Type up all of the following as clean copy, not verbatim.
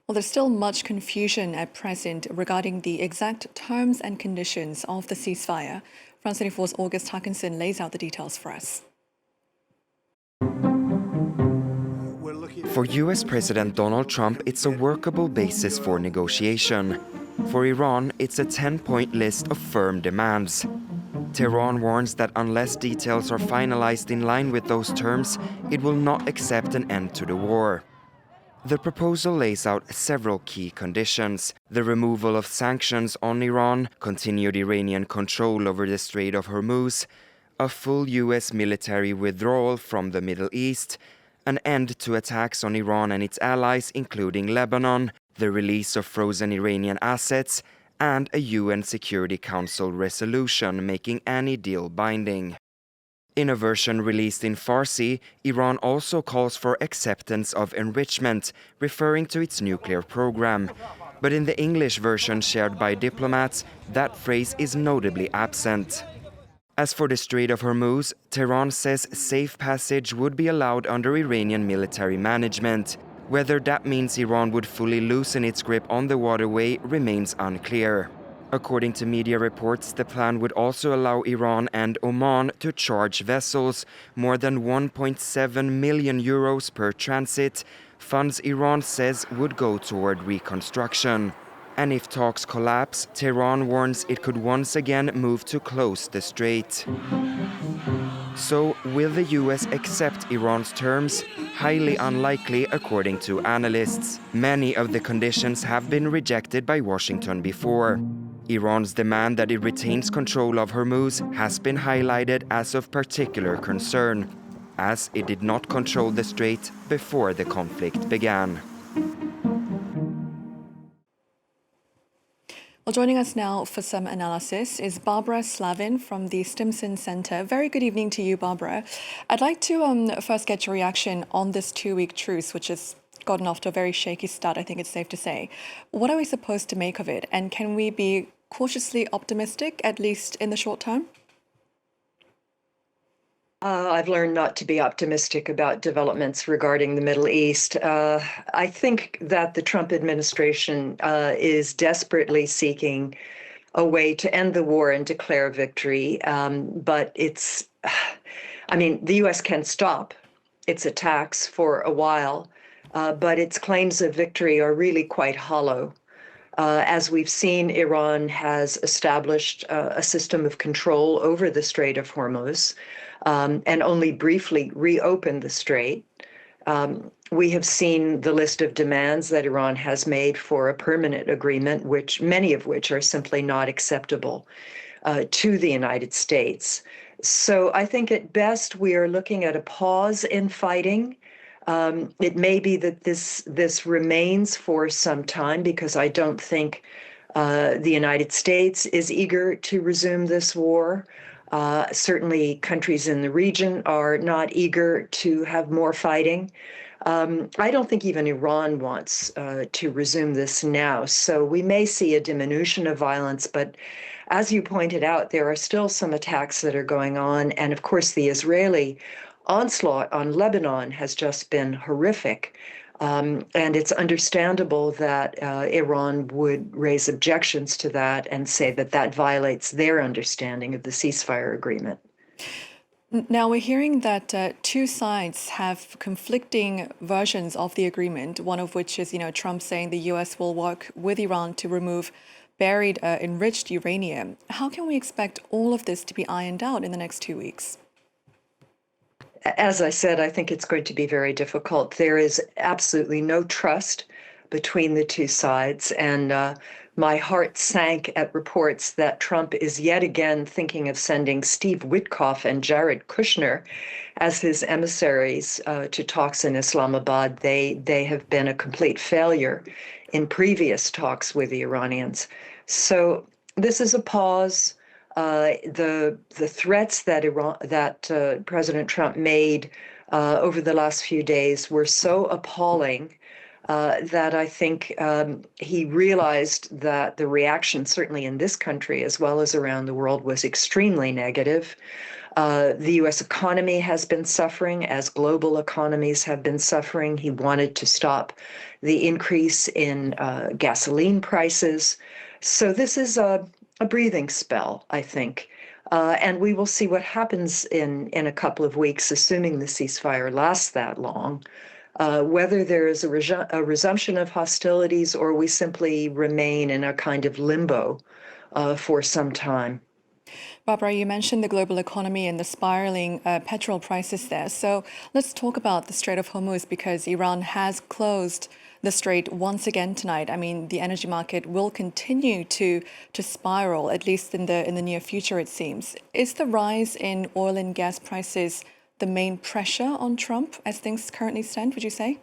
Well, there's still much confusion at present regarding the exact terms and conditions of the ceasefire. France 24's August Hackinson lays out the details for us. For US President Donald Trump, it's a workable basis for negotiation. For Iran, it's a 10-point list of firm demands. Tehran warns that unless details are finalized in line with those terms, it will not accept an end to the war. The proposal lays out several key conditions: the removal of sanctions on Iran, continued Iranian control over the Strait of Hormuz, a full US military withdrawal from the Middle East, an end to attacks on Iran and its allies, including Lebanon, the release of frozen Iranian assets, and a UN Security Council resolution making any deal binding. In a version released in Farsi, Iran also calls for acceptance of enrichment, referring to its nuclear program. But in the English version shared by diplomats, that phrase is notably absent. As for the Strait of Hormuz, Tehran says safe passage would be allowed under Iranian military management. Whether that means Iran would fully loosen its grip on the waterway remains unclear. According to media reports, the plan would also allow Iran and Oman to charge vessels more than 1.7 million euros per transit, funds Iran says would go toward reconstruction. And if talks collapse, Tehran warns it could once again move to close the strait. So, will the US accept Iran's terms? Highly unlikely, according to analysts. Many of the conditions have been rejected by Washington before. Iran's demand that it retains control of Hormuz has been highlighted as of particular concern, as it did not control the strait before the conflict began. Well, joining us now for some analysis is Barbara Slavin from the Stimson Center. Very good evening to you, Barbara. I'd like to first get your reaction on this two-week truce, which has gotten off to a very shaky start, I think it's safe to say. What are we supposed to make of it? And can we be cautiously optimistic, at least in the short term? I've learned not to be optimistic about developments regarding the Middle East. I think that the Trump administration is desperately seeking a way to end the war and declare victory. But the U.S. can stop its attacks for a while, but its claims of victory are really quite hollow. As we've seen, Iran has established a system of control over the Strait of Hormuz and only briefly reopened the strait. We have seen the list of demands that Iran has made for a permanent agreement, many of which are simply not acceptable to the United States. So I think at best we are looking at a pause in fighting. It may be that this remains for some time because I don't think the United States is eager to resume this war. Certainly countries in the region are not eager to have more fighting. I don't think even Iran wants to resume this now. So we may see a diminution of violence, but as you pointed out, there are still some attacks that are going on. And of course, the Israeli onslaught on Lebanon has just been horrific. And it's understandable that Iran would raise objections to that and say that that violates their understanding of the ceasefire agreement. Now, we're hearing that two sides have conflicting versions of the agreement, one of which is, Trump saying the U.S. will work with Iran to remove buried enriched uranium. How can we expect all of this to be ironed out in the next 2 weeks? As I said, I think it's going to be very difficult. There is absolutely no trust between the two sides, and my heart sank at reports that Trump is yet again thinking of sending Steve Witkoff and Jared Kushner as his emissaries to talks in Islamabad. They have been a complete failure in previous talks with the Iranians. So this is a pause. The threats that President Trump made over the last few days were so appalling that I think he realized that the reaction, certainly in this country as well as around the world, was extremely negative. The US economy has been suffering as global economies have been suffering. He wanted to stop the increase in gasoline prices. So this is a breathing spell, I think. And we will see what happens in a couple of weeks, assuming the ceasefire lasts that long, whether there is a resumption of hostilities or we simply remain in a kind of limbo for some time. Barbara, you mentioned the global economy and the spiraling petrol prices there. So let's talk about the Strait of Hormuz because Iran has closed the strait once again tonight. I mean, the energy market will continue to spiral, at least in the near future, it seems. Is the rise in oil and gas prices the main pressure on Trump as things currently stand, would you say?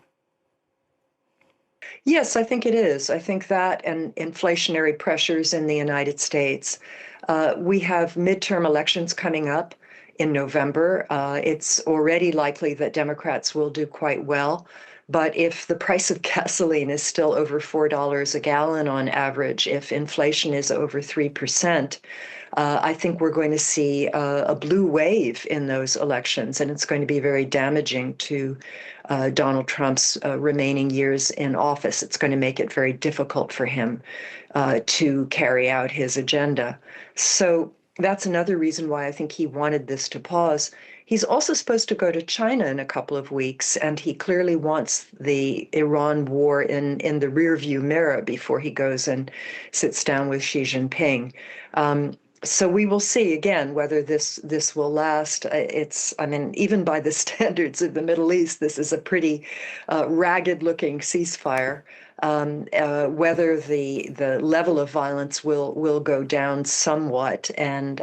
Yes, I think it is. I think that and inflationary pressures in the United States. We have midterm elections coming up in November. It's already likely that Democrats will do quite well. But if the price of gasoline is still over $4 a gallon on average, if inflation is over 3%, I think we're going to see a blue wave in those elections, and it's going to be very damaging to Donald Trump's remaining years in office. It's going to make it very difficult for him to carry out his agenda. So that's another reason why I think he wanted this to pause. He's also supposed to go to China in a couple of weeks, and he clearly wants the Iran war in the rearview mirror before he goes and sits down with Xi Jinping. So we will see again whether this will last. I mean, even by the standards of the Middle East, this is a pretty ragged-looking ceasefire. Whether the level of violence will go down somewhat, and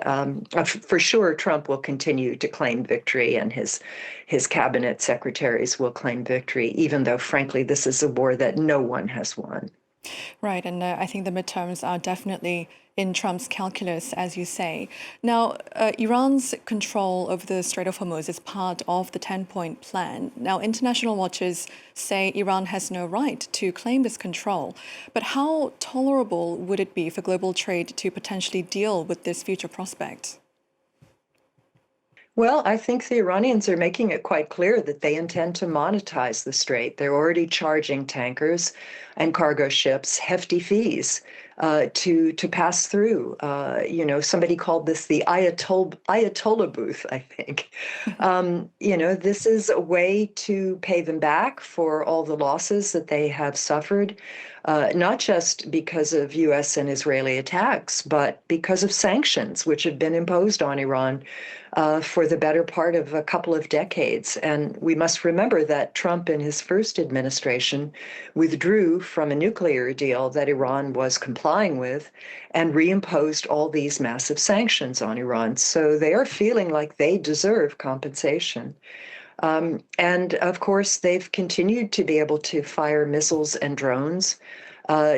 for sure, Trump will continue to claim victory, and his cabinet secretaries will claim victory, even though, frankly, this is a war that no one has won. Right, and I think the midterms are definitely in Trump's calculus, as you say. Now, Iran's control over the Strait of Hormuz is part of the 10-point plan. Now, international watchers say Iran has no right to claim this control. But how tolerable would it be for global trade to potentially deal with this future prospect? Well, I think the Iranians are making it quite clear that they intend to monetize the strait. They're already charging tankers and cargo ships hefty fees to pass through. Somebody called this the Ayatollah booth, I think. This is a way to pay them back for all the losses that they have suffered, not just because of U.S. and Israeli attacks, but because of sanctions which have been imposed on Iran for the better part of a couple of decades. And we must remember that Trump, in his first administration, withdrew from a nuclear deal that Iran was complying with and reimposed all these massive sanctions on Iran. So they are feeling like they deserve compensation. And of course, they've continued to be able to fire missiles and drones,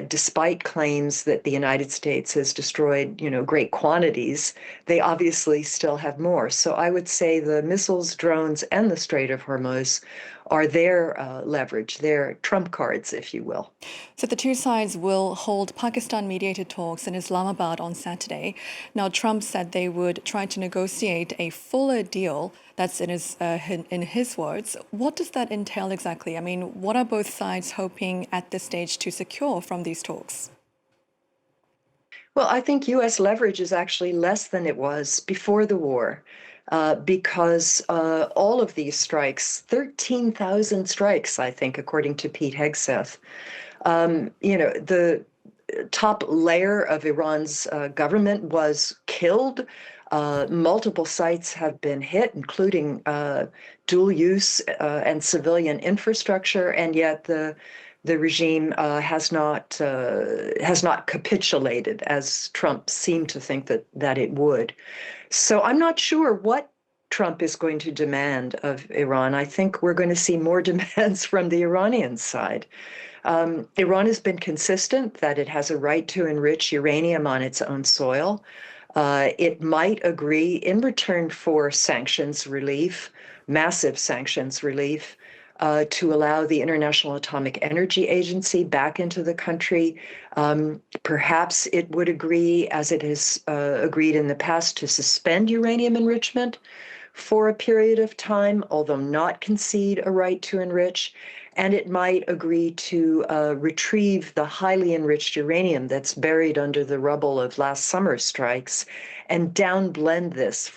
despite claims that the United States has destroyed, great quantities. They obviously still have more. So I would say the missiles, drones, and the Strait of Hormuz are their leverage, their trump cards, if you will. So the two sides will hold Pakistan-mediated talks in Islamabad on Saturday. Now, Trump said they would try to negotiate a fuller deal. That's in his words. What does that entail exactly? I mean, what are both sides hoping at this stage to secure from these talks? Well, I think U.S. leverage is actually less than it was before the war. Because all of these strikes, 13,000 strikes, I think, according to Pete Hegseth, the top layer of Iran's government was killed. Multiple sites have been hit, including dual use and civilian infrastructure, and yet the regime has not capitulated as Trump seemed to think that it would. So I'm not sure what Trump is going to demand of Iran. I think we're going to see more demands from the Iranian side. Iran has been consistent that it has a right to enrich uranium on its own soil. It might agree in return for sanctions relief, massive sanctions relief, to allow the International Atomic Energy Agency back into the country. Perhaps it would agree, as it has agreed in the past, to suspend uranium enrichment for a period of time, although not concede a right to enrich. And it might agree to retrieve the highly enriched uranium that's buried under the rubble of last summer's strikes and downblend this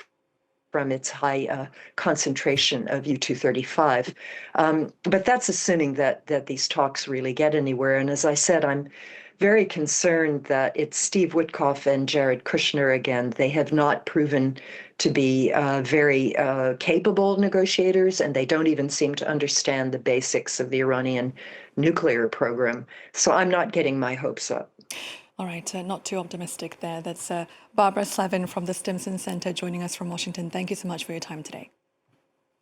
from its high concentration of U-235. But that's assuming that these talks really get anywhere. And as I said, I'm very concerned that it's Steve Witkoff and Jared Kushner again. They have not proven to be very capable negotiators, and they don't even seem to understand the basics of the Iranian nuclear program. So I'm not getting my hopes up. All right, not too optimistic there. That's Barbara Slavin from the Stimson Center joining us from Washington. Thank you so much for your time today.